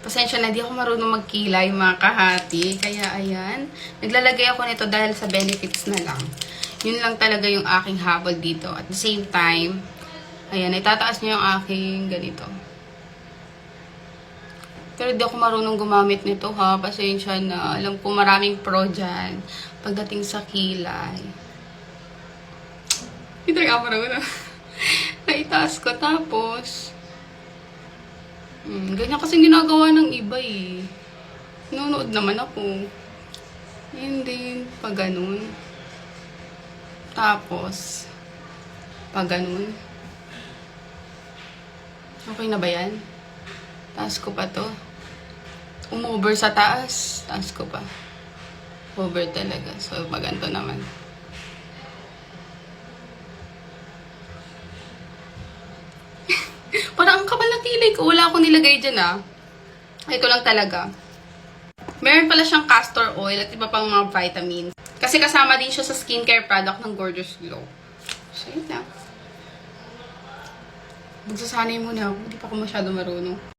Pasensya na, di ako marunong magkilay mga kahati. Kaya ayan, naglalagay ako nito dahil sa benefits na lang. Yun lang talaga yung aking habol dito. At the same time, ayan, itataas niyo yung aking ganito. Pero di ako marunong gumamit nito ha. Pasensya na. Alam ko maraming pro dyan pagdating sa kilay. Hindi ka marunong. Naitaas ko tapos ganyan kasing ginagawa ng iba eh. Nanonood naman ako. Hindi, pag ganun. Tapos, pag ganun. Okay na ba yan? Taas ko pa to. Umover sa taas. Taas ko pa. Over talaga. So, pag ganito naman. Parang ang kapal na kilay ko. Wala akong nilagay dyan ah. Ito lang talaga. Meron pala siyang castor oil at iba pang mga vitamins. Kasi kasama din siya sa skincare product ng Gorgeous Glow. So, yun lang. Magsasanay muna ako. Hindi pa ako masyado marunong.